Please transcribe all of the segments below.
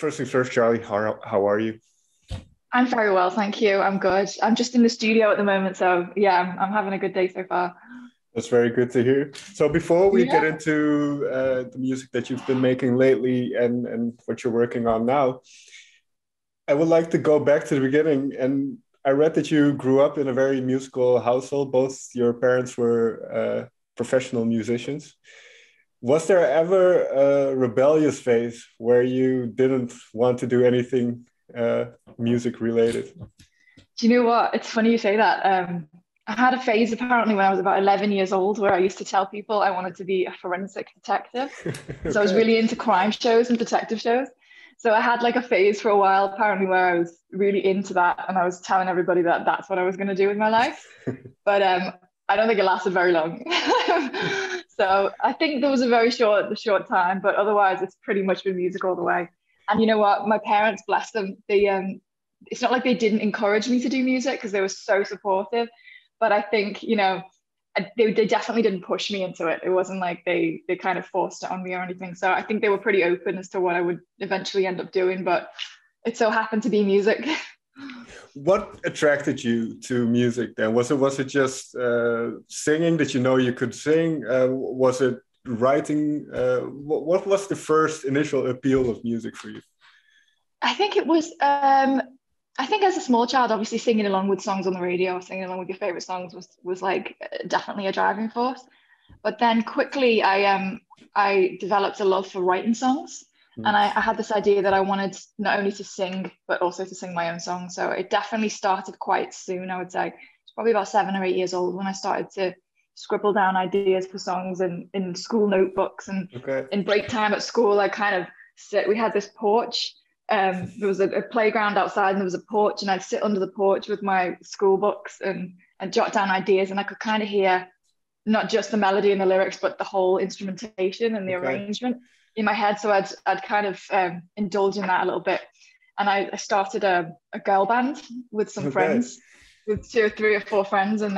First things first, Charlie, how are you? I'm very well, thank you. I'm good. I'm just in the studio at the moment, so yeah, I'm having a good day so far. That's very good to hear. So before we get Yeah. into the music that you've been making lately and what you're working on now, I would like to go back to the beginning. And I read that you grew up in a very musical household. Both your parents were professional musicians. Was there ever a rebellious phase where you didn't want to do anything uh, music related? Do you know what? It's funny you say that. I had a phase apparently when I was about 11 years old where I used to tell people I wanted to be a forensic detective. So I was Okay. really into crime shows and detective shows. So I had like a phase for a while apparently where I was really into that and I was telling everybody that that's what I was going to do with my life. But I don't think it lasted very long. So I think there was a very short time, but otherwise it's pretty much been music all the way. And you know what? My parents, bless them, they it's not like they didn't encourage me to do music because they were so supportive. But I think, they definitely didn't push me into it. It wasn't like they kind of forced it on me or anything. So I think they were pretty open as to what I would eventually end up doing, but it so happened to be music. What attracted you to music then? Was it just singing that you know you could sing? Was it writing? What was the first initial appeal of music for you? I think it was I think as a small child, obviously singing along with songs on the radio, singing along with your favorite songs was like definitely a driving force. But then quickly I developed a love for writing songs. And Mm. I had this idea that I wanted not only to sing, but also to sing my own songs. So it definitely started quite soon, I would say. It's probably about 7 or 8 years old when I started to scribble down ideas for songs in school notebooks. And Okay. in break time at school, I kind of sit, we had this porch. There was a playground outside and there was a porch, and I'd sit under the porch with my school books and jot down ideas. And I could kind of hear not just the melody and the lyrics, but the whole instrumentation and the Okay. arrangement in my head. So I'd kind of indulge in that a little bit. And I started a girl band with some Okay. friends, with 2 or 3 or 4 friends. And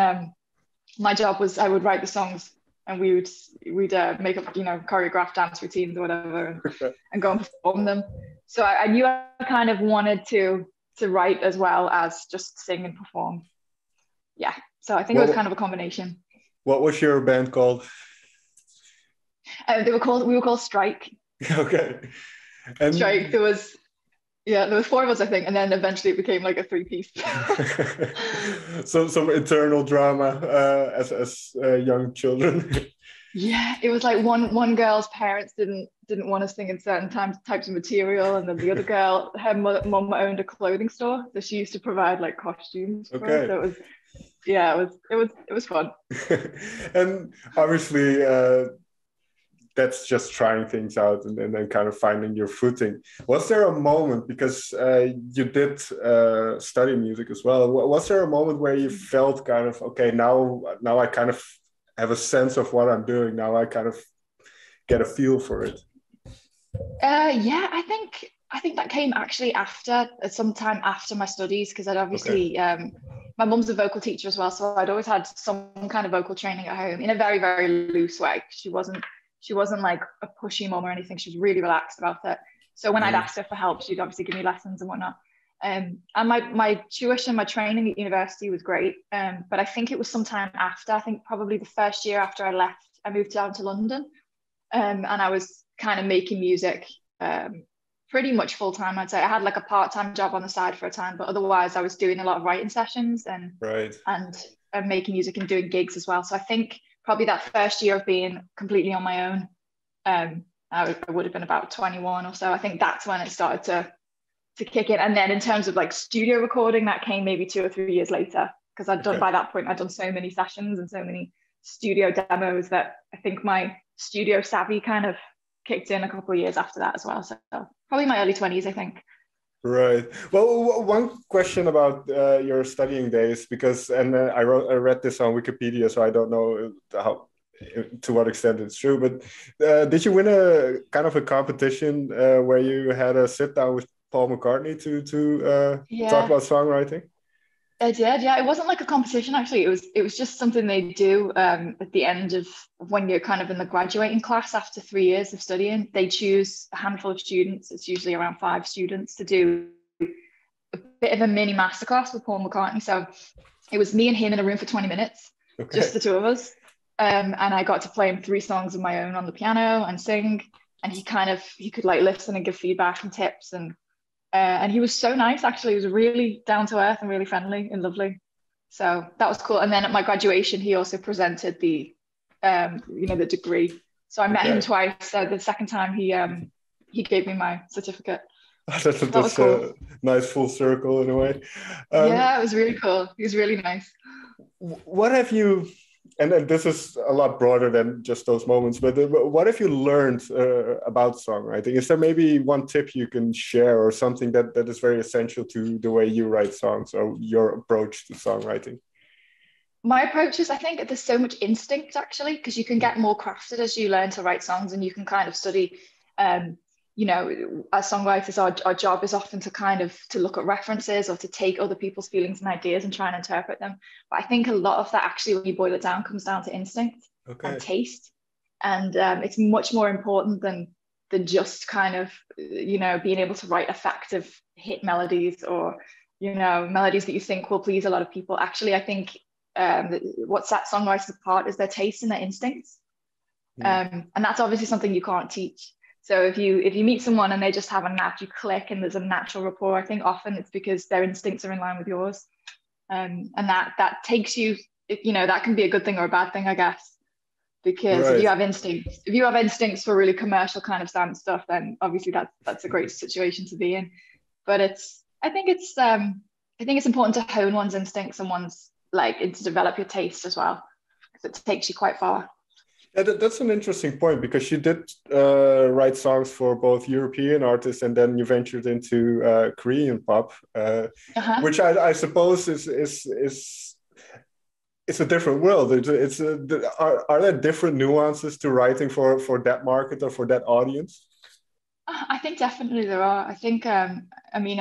my job was I would write the songs and we'd make up, choreograph dance routines or whatever and go and perform them. So I knew I kind of wanted to write as well as just sing and perform. Yeah. So I think it was What kind of a combination. what was your band called? We were called Strike. Okay. Strike. And There was 4 of us, I think, and then eventually it became like a 3-piece. so some internal drama as young children. Yeah, it was like one girl's parents didn't want to sing in certain types of material, and then the other girl, her mum owned a clothing store, so she used to provide like costumes for us. Okay. So it was fun. And obviously, that's just trying things out and then kind of finding your footing. Was there a moment, because you did study music as well, was there a moment where you felt kind of, okay, now I kind of have a sense of what I'm doing. Now I kind of get a feel for it. Yeah, I think that came actually after some time after my studies because I'd Okay. obviously my mum's a vocal teacher as well, so I'd always had some kind of vocal training at home in a very, very loose way. She wasn't like a pushy mum or anything. She was really relaxed about it. So when I'd Mm. ask her for help, she'd obviously give me lessons and whatnot. And my tuition, my training at university was great. But I think it was sometime after, I think probably the first year after I left, I moved down to London. And I was kind of making music pretty much full time, I'd say. I had like a part-time job on the side for a time, but otherwise I was doing a lot of writing sessions Right. and making music and doing gigs as well. So I think probably that first year of being completely on my own, I would have been about 21 or so. I think that's when it started to kick in. And then in terms of like studio recording, that came maybe 2 or 3 years later because Okay. by that point, I'd done so many sessions and so many studio demos that I think my studio savvy kind of kicked in a couple of years after that as well. So probably my early 20s, I think. Right. Well, one question about your studying days, because I read this on Wikipedia, so I don't know how to what extent it's true. But did you win a kind of a competition where you had a sit down with Paul McCartney to talk Yeah. about songwriting? I did, yeah. It wasn't like a competition actually. It was just something they do at the end of when you're kind of in the graduating class after 3 years of studying. They choose a handful of students. It's usually around 5 students to do a bit of a mini masterclass with Paul McCartney. So it was me and him in a room for 20 minutes, just Okay. the two of us. And I got to play him 3 songs of my own on the piano and sing. And he could like listen and give feedback and tips. And he was so nice, actually. He was really down to earth and really friendly and lovely. So that was cool. And then at my graduation, he also presented the degree. So I met him Okay. twice. So the second time he gave me my certificate. That was That's cool. a nice full circle in a way. Um, Yeah, it was really cool. He was really nice. what have you, and then this is a lot broader than just those moments, but what have you learned about songwriting? Is there maybe one tip you can share or something that is very essential to the way you write songs or your approach to songwriting? My approach is, I think there's so much instinct actually, because you can get more crafted as you learn to write songs, and you can kind of study. um, as songwriters, our job is often to kind of to look at references or to take other people's feelings and ideas and try and interpret them. But I think a lot of that actually, when you boil it down, comes down to instinct and Okay. taste. And it's much more important than just kind of being able to write effective hit melodies, or melodies that you think will please a lot of people. Actually, I think what sets songwriters apart is their taste and their instincts. Hmm. And that's obviously something you can't teach. So if you meet someone and they just have a you click and there's a natural rapport, I think often it's because their instincts are in line with yours. And that takes you, that can be a good thing or a bad thing, I guess. Because Right. if you have instincts for really commercial kind of sound stuff, then obviously that's a great situation to be in. But I think it's important to hone one's instincts and and to develop your taste as well, because it takes you quite far. Yeah, that's an interesting point because you did write songs for both European artists and then you ventured into Korean pop, Uh-huh. which I suppose is it's a different world. Are there different nuances to writing for that market or for that audience? I think definitely there are. I think, I mean,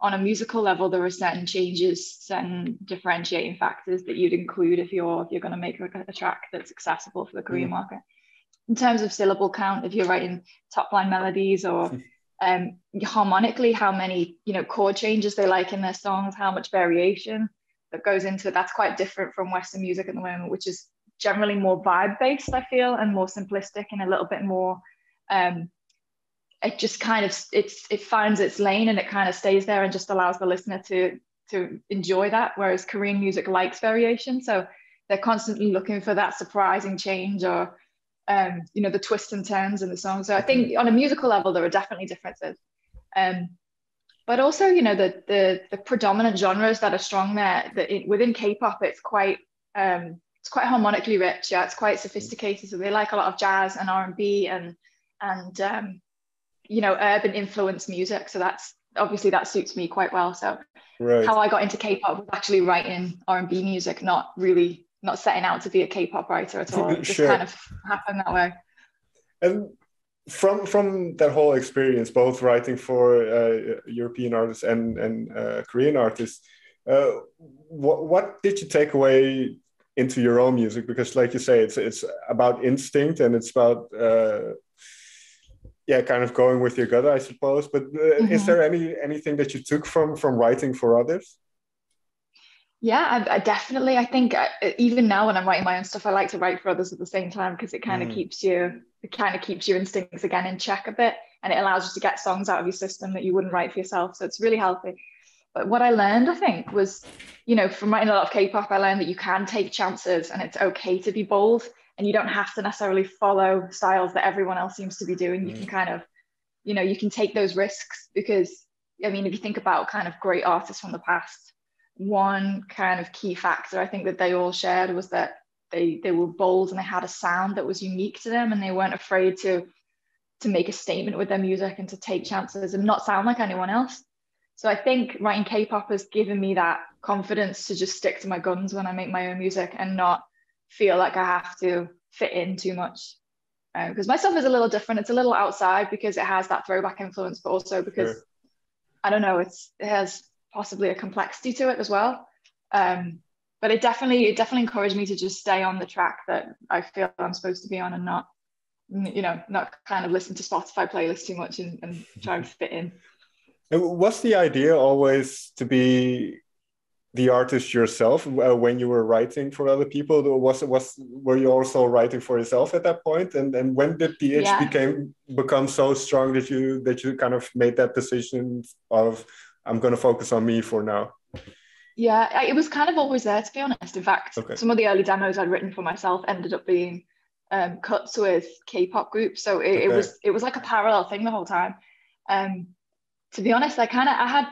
on a musical level, there are certain changes, certain differentiating factors that you'd include if you're going to make a track that's accessible for the Korean Mm. market. In terms of syllable count, if you're writing top line melodies, or harmonically, how many chord changes they like in their songs, how much variation that goes into it. That's quite different from Western music at the moment, which is generally more vibe based, I feel, and more simplistic and a little bit more. It just kind of it finds its lane and it kind of stays there and just allows the listener to enjoy that. Whereas Korean music likes variation, so they're constantly looking for that surprising change, or the twists and turns in the song. So I Okay. think on a musical level there are definitely differences. But also, the predominant genres that are strong there, within K-pop, it's quite harmonically rich. Yeah, it's quite sophisticated. So they like a lot of jazz and R&B and urban influenced music. So that's obviously that suits me quite well. So Right. how I got into K-pop was actually writing R&B music, not setting out to be a K-pop writer at all. It just kind Sure. of happened that way. And from that whole experience, both writing for European artists and Korean artists, what did you take away into your own music? Because, like you say, it's about instinct and it's about yeah, kind of going with your gut, I suppose. But is Mm-hmm. there anything that you took from writing for others? Yeah, I definitely. I think even now when I'm writing my own stuff, I like to write for others at the same time, because Mm. it kind of keeps your instincts again in check a bit, and it allows you to get songs out of your system that you wouldn't write for yourself. So it's really healthy. But what I learned, I think, was, from writing a lot of K-pop, I learned that you can take chances and it's okay to be bold, and you don't have to necessarily follow styles that everyone else seems to be doing. You Mm. can kind of, you can take those risks, because, I mean, if you think about kind of great artists from the past, one kind of key factor I think that they all shared was that they were bold and they had a sound that was unique to them, and they weren't afraid to make a statement with their music and to take chances and not sound like anyone else. So I think writing K-pop has given me that confidence to just stick to my guns when I make my own music and not feel like I have to fit in too much. Because my stuff is a little different. It's a little outside because it has that throwback influence, but also because, Sure. I don't know, it has possibly a complexity to it as well. But it definitely encouraged me to just stay on the track that I feel I'm supposed to be on, and not, not kind of listen to Spotify playlists too much and try and fit in. Was the idea always to be the artist yourself when you were writing for other people? Were you also writing for yourself at that point? And when did the itch become so strong that you kind of made that decision of, I'm going to focus on me for now? Yeah, it was kind of always there, to be honest. In fact, some of the early demos I'd written for myself ended up being cuts with K-pop groups. So it was like a parallel thing the whole time. To be honest, I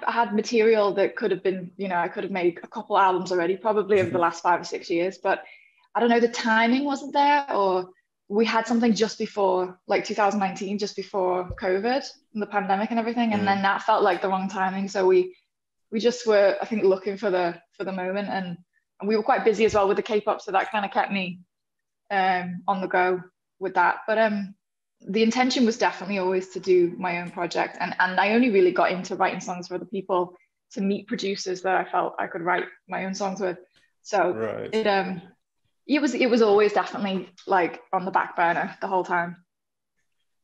had material that could have been, I could have made a couple albums already, probably over the last 5 or 6 years, but I don't know, the timing wasn't there, or we had something just before, like 2019, just before COVID and the pandemic and everything. And then that felt like the wrong timing. So we just were, I think, looking for the moment, and we were quite busy as well with the K-pop. So that kind of kept me on the go with that. But the intention was definitely always to do my own project, and I only really got into writing songs for other people to meet producers that I felt I could write my own songs with. So it was always definitely like on the back burner the whole time.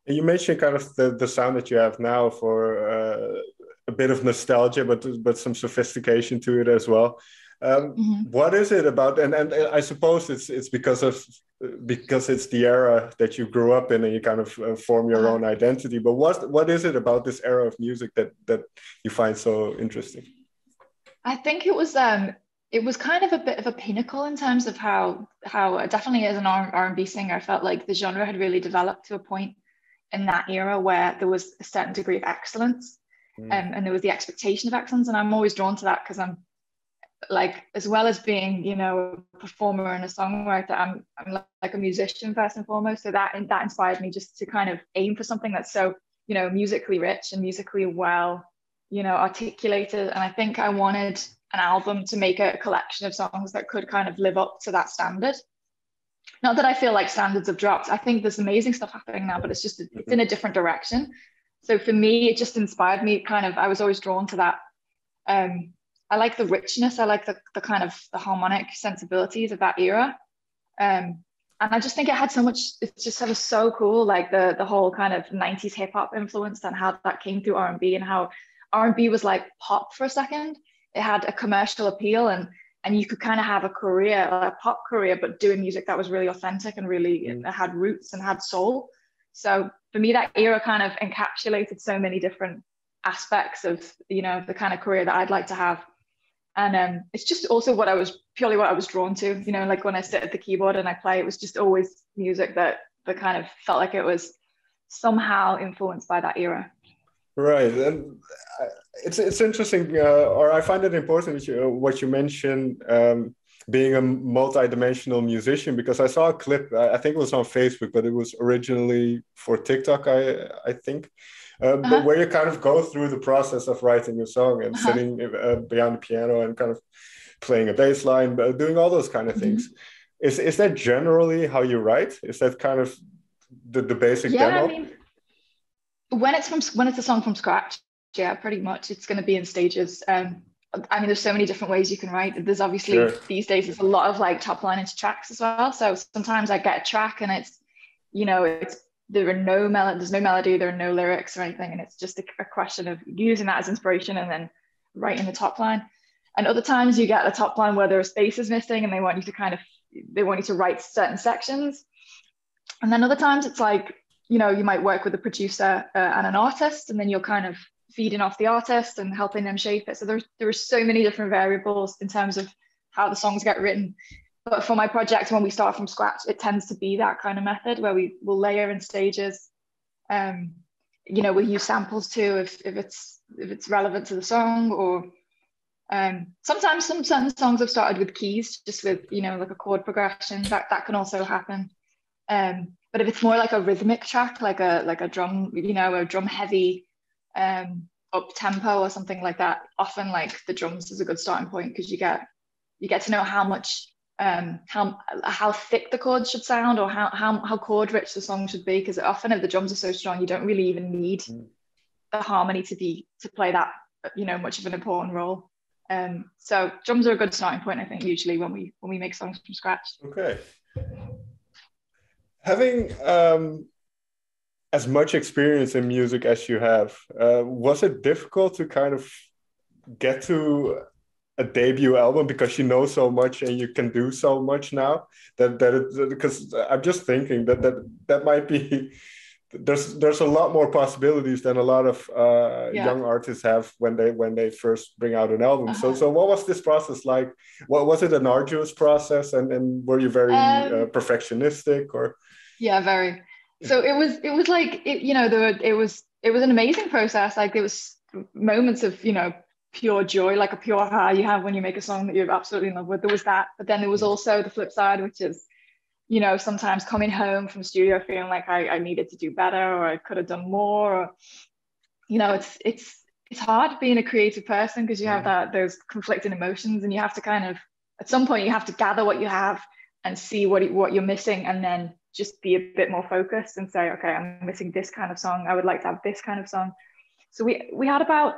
You mentioned kind of the sound that you have now for a bit of nostalgia, but some sophistication to it as well. What is it about? And I suppose it's because it's the era that you grew up in, and you kind of form your own identity. But what is it about this era of music that you find so interesting? I think it was kind of a bit of a pinnacle in terms of how definitely as an R&B singer, I felt like the genre had really developed to a point in that era where there was a certain degree of excellence, and there was the expectation of excellence. And I'm always drawn to that because I'm like, as well as being, a performer and a songwriter, I'm like a musician first and foremost. So that inspired me just to kind of aim for something that's so, musically rich and musically well, articulated. And I think I wanted an album to make a collection of songs that could kind of live up to that standard. Not that I feel like standards have dropped. I think there's amazing stuff happening now, but it's in a different direction. So for me, it just inspired me. I was always drawn to that. I like the richness. I like the kind of the harmonic sensibilities of that era. And I just think it had so much, it was so cool, like the whole kind of 90s hip hop influence and how that came through R&B, and how R&B was like pop for a second. It had a commercial appeal, and you could kind of have a career, a pop career, but doing music that was really authentic and really had roots and had soul. So for me, that era kind of encapsulated so many different aspects of, the kind of career that I'd like to have. And it's just also purely what I was drawn to, like when I sit at the keyboard and I play, it was just always music that kind of felt like it was somehow influenced by that era. Right. And it's interesting, or I find it important what you mentioned, being a multi-dimensional musician, because I saw a clip, I think it was on Facebook, but it was originally for TikTok, I think. But where you kind of go through the process of writing a song and sitting behind the piano and kind of playing a bass line, doing all those kind of things. Is that generally how you write? Is that kind of the basic demo? I mean, when it's a song from scratch, yeah, pretty much it's going to be in stages. I mean, there's so many different ways you can write. There's obviously these days there's a lot of like top line into tracks as well. So sometimes I get a track and it's, there's no melody, there are no lyrics or anything, and it's just a question of using that as inspiration and then writing the top line. And other times you get a top line where there are spaces missing and they want you to write certain sections. And then other times it's like, you might work with a producer and an artist, and then you're kind of feeding off the artist and helping them shape it. So there are so many different variables in terms of how the songs get written. But for my project, when we start from scratch, it tends to be that kind of method where we will layer in stages. We'll use samples too if it's relevant to the song, or sometimes some certain songs have started with keys, just with like a chord progression. That can also happen. But if it's more like a rhythmic track, like a drum, a drum heavy up tempo or something like that, often like the drums is a good starting point, because you get to know how much how thick the chords should sound, or how chord rich the song should be, because often if the drums are so strong, you don't really even need the harmony to play that much of an important role. So drums are a good starting point, I think, usually when we make songs from scratch. Okay. Having as much experience in music as you have, was it difficult to kind of get to a debut album because you know so much and you can do so much now because I'm just thinking that might be there's a lot more possibilities than a lot of young artists have when they first bring out an album. So what was this process like? What was it, an arduous process, and were you very perfectionistic or? Yeah, very. So it was like it was an amazing process. Like there was moments of pure joy, like a pure high you have when you make a song that you're absolutely in love with. There was that, but then there was also the flip side, which is sometimes coming home from the studio feeling like I needed to do better, or I could have done more, or it's hard being a creative person because you have those conflicting emotions, and you have to kind of, at some point you have to gather what you have and see what you're missing, and then just be a bit more focused and say, okay, I'm missing this kind of song, I would like to have this kind of song. So we had about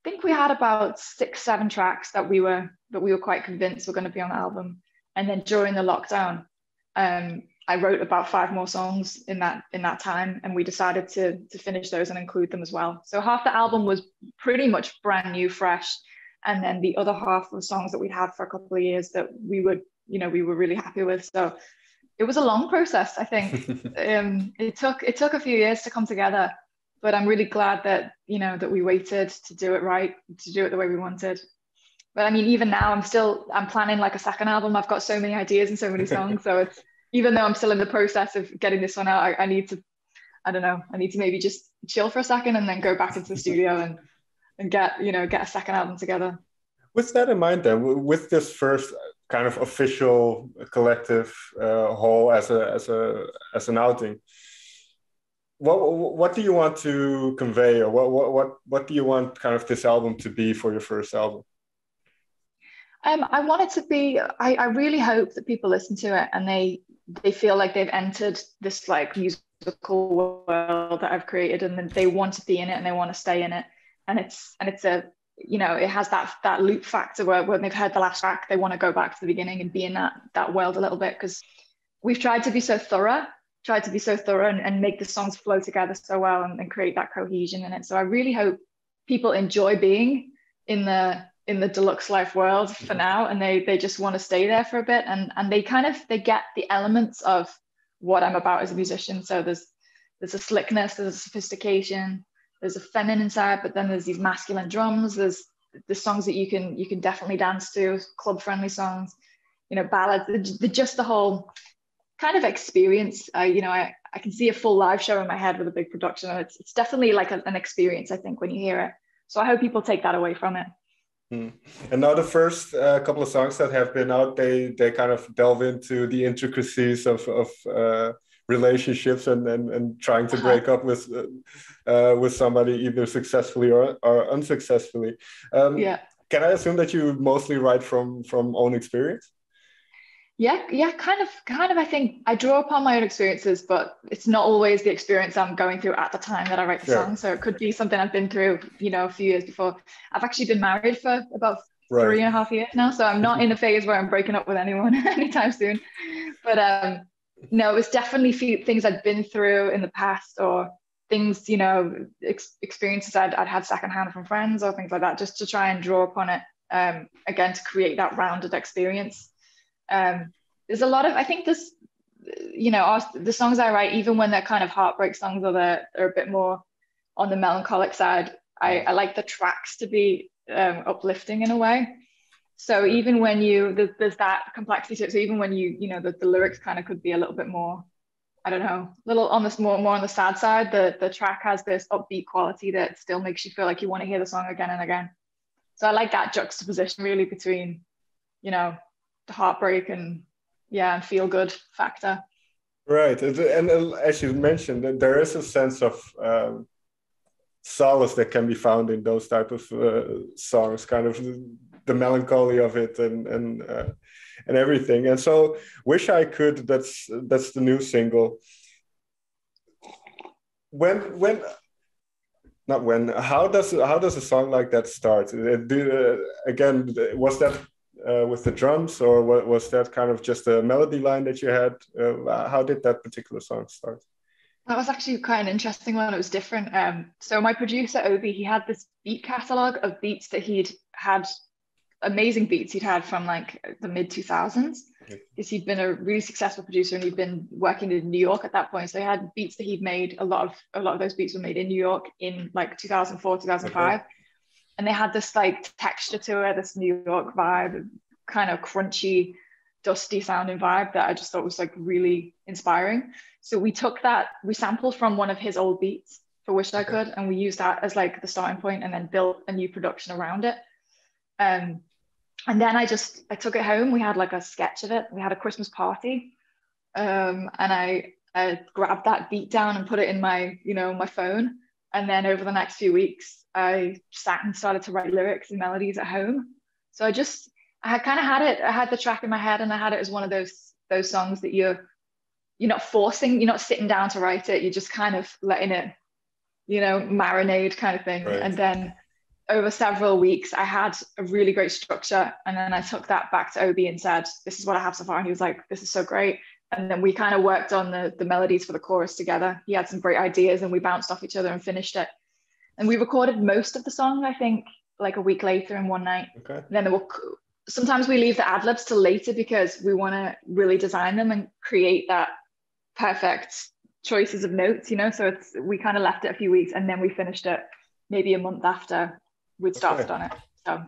6-7 tracks that we were quite convinced were going to be on the album. And then during the lockdown, I wrote about 5 more songs in that time, and we decided to finish those and include them as well. So half the album was pretty much brand new, fresh, and then the other half were songs that we'd had for a couple of years that we were really happy with. So it was a long process, I think. It took a few years to come together, but I'm really glad that that we waited to do it right, to do it the way we wanted. But I mean, even now I'm planning like a second album. I've got so many ideas and so many songs. So it's, even though I'm still in the process of getting this one out, I need to maybe just chill for a second and then go back into the studio and get a second album together. With that in mind, then, with this first kind of official collective whole as an outing, what do you want to convey, or what do you want kind of this album to be for your first album? I want it to be, I really hope that people listen to it and they feel like they've entered this like musical world that I've created, and then they want to be in it and they want to stay in it. And it's a, it has that loop factor where when they've heard the last track, they want to go back to the beginning and be in that world a little bit, because we've tried to be so thorough and make the songs flow together so well and create that cohesion in it. So I really hope people enjoy being in the Deluxe Life world for now, and they just want to stay there for a bit, and they get the elements of what I'm about as a musician. So there's a slickness, there's a sophistication, there's a feminine side, but then there's these masculine drums, there's the songs that you can definitely dance to, club friendly songs, ballads, just the whole kind of experience. I can see a full live show in my head with a big production, and it's definitely like an experience, I think, when you hear it. So I hope people take that away from it. And now the first couple of songs that have been out, they kind of delve into the intricacies of relationships and trying to break up with somebody, either successfully or unsuccessfully. Can I assume that you mostly write from own experience? Yeah, kind of. I think I draw upon my own experiences, but it's not always the experience I'm going through at the time that I write the song. So it could be something I've been through, a few years before. I've actually been married for about 3.5 years now, so I'm not in a phase where I'm breaking up with anyone anytime soon. But no, it's definitely things I'd been through in the past, or things, experiences I'd had secondhand from friends or things like that, just to try and draw upon it again to create that rounded experience. There's a lot of, I think this, the songs I write, even when they're kind of heartbreak songs or they're a bit more on the melancholic side, I like the tracks to be uplifting in a way. So even when there's that complexity to it. So even when the lyrics kind of could be a little bit more, I don't know, a little on this more on the sad side, the track has this upbeat quality that still makes you feel like you want to hear the song again and again. So I like that juxtaposition really between, the heartbreak and feel good factor. Right. And as you mentioned, there is a sense of solace that can be found in those type of songs, kind of the melancholy of it and everything. And so Wish I Could, that's the new single. When not when. How does a song like that start? Again, was that with the drums, or was that kind of just a melody line that you had? How did that particular song start? That was actually quite an interesting one. It was different. So my producer, Obi, he had this beat catalog of beats that he'd had, amazing beats he'd had from like the mid 2000s, because he'd been a really successful producer and he'd been working in New York at that point. So he had beats that he'd made, a lot of those beats were made in New York in like 2004, 2005. And they had this like texture to it, this New York vibe, kind of crunchy, dusty sounding vibe that I just thought was like really inspiring. So we took that, we sampled from one of his old beats for Wish I Could, and we used that as like the starting point and then built a new production around it. And then I took it home. We had like a sketch of it. We had a Christmas party. And I grabbed that beat down and put it in my phone. And then over the next few weeks, I sat and started to write lyrics and melodies at home. So I kind of had it. I had the track in my head, and I had it as one of those songs that you're not forcing, you're not sitting down to write it. You're just kind of letting it, marinate kind of thing. Right. And then over several weeks, I had a really great structure. And then I took that back to Obi and said, this is what I have so far. And he was like, this is so great. And then we kind of worked on the melodies for the chorus together. He had some great ideas and we bounced off each other and finished it. And we recorded most of the song, I think, like a week later in one night. Okay. And then sometimes we leave the ad libs till later because we want to really design them and create that perfect choices of notes, so we kind of left it a few weeks and then we finished it maybe a month after we'd started on it. So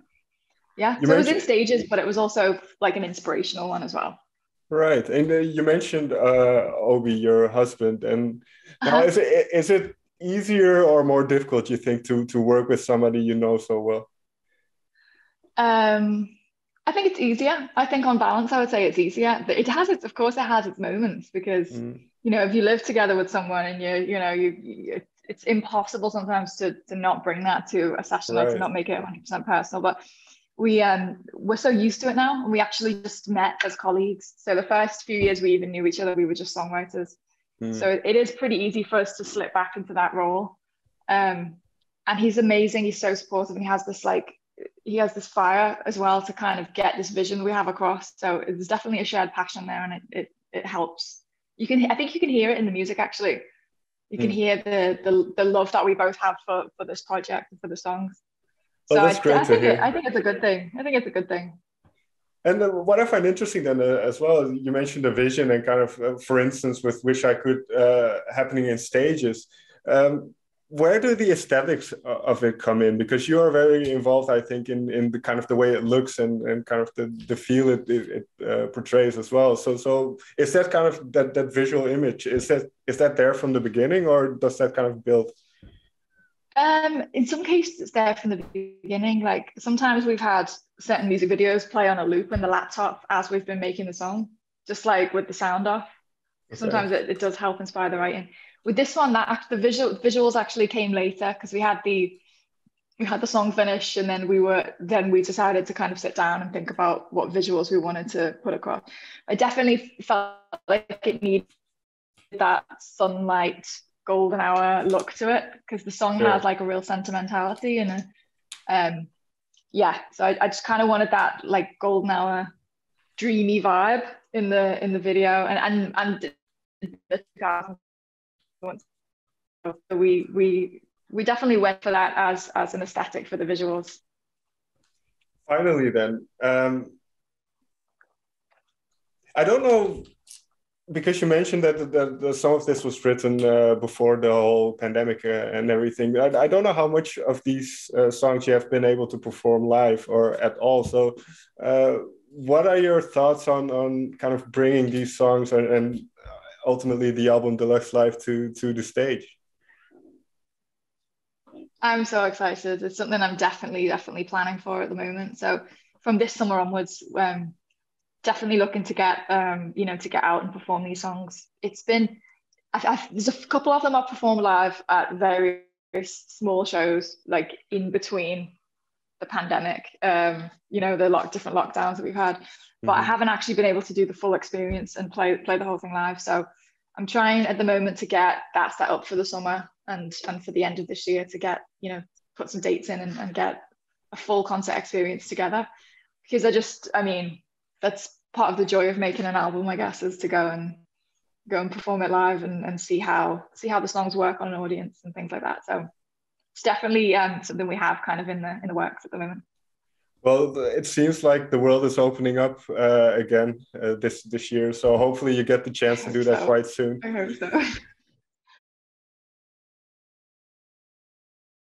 yeah, so it was in stages, but it was also like an inspirational one as well. Right. And you mentioned Obi, your husband, and now is it easier or more difficult, you think, to work with somebody you know so well? I think it's easier. I think on balance, I would say it's easier. But it has its moments because, if you live together with someone and it's impossible sometimes to not bring that to a session, right. Like to not make it 100% personal. But we're so used to it now, and we actually just met as colleagues. So the first few years we even knew each other, we were just songwriters. So it is pretty easy for us to slip back into that role. And he's amazing. He's so supportive, and he has this fire as well to kind of get this vision we have across. So there's definitely a shared passion there, and it helps. I think you can hear it in the music, actually. You can hear the love that we both have for this project and for the songs. So that's great to hear. I think it's a good thing. And what I find interesting then as well, you mentioned the vision and kind of, for instance, with Wish I Could happening in stages. Where do the aesthetics of it come in? Because you are very involved, I think, in the kind of the way it looks and kind of the feel it portrays as well. So is that kind of that visual image, is that there from the beginning, or does that kind of build? In some cases, it's there from the beginning. Like sometimes we've had certain music videos play on a loop in the laptop as we've been making the song, just like with the sound off. Okay. Sometimes it does help inspire the writing. With this one, the visuals actually came later because we had the song finish, and then we decided to kind of sit down and think about what visuals we wanted to put across. I definitely felt like it needed that sunlight golden hour look to it because the song has like a real sentimentality and so I just kind of wanted that like golden hour dreamy vibe in the video and the so we definitely went for that as an aesthetic for the visuals. Finally then, I don't know, because you mentioned that some of this was written before the whole pandemic and everything. I don't know how much of these songs you have been able to perform live or at all. So what are your thoughts on kind of bringing these songs and ultimately the album Deluxe Live to the stage? I'm so excited. It's something I'm definitely planning for at the moment. So from this summer onwards, definitely looking to get to get out and perform these songs. It's been there's a couple of them I've performed live at various small shows, like in between the pandemic, the different lockdowns that we've had. But I haven't actually been able to do the full experience and play the whole thing live. So I'm trying at the moment to get that set up for the summer. and for the end of this year to get, you know, put some dates in and get a full concert experience together. Because I mean, that's part of the joy of making an album, I guess, is to go and perform it live and see how the songs work on an audience and things like that. So it's definitely something we have kind of in the works at the moment. Well, it seems like the world is opening up again this year. So hopefully you get the chance to do that quite soon. I hope so.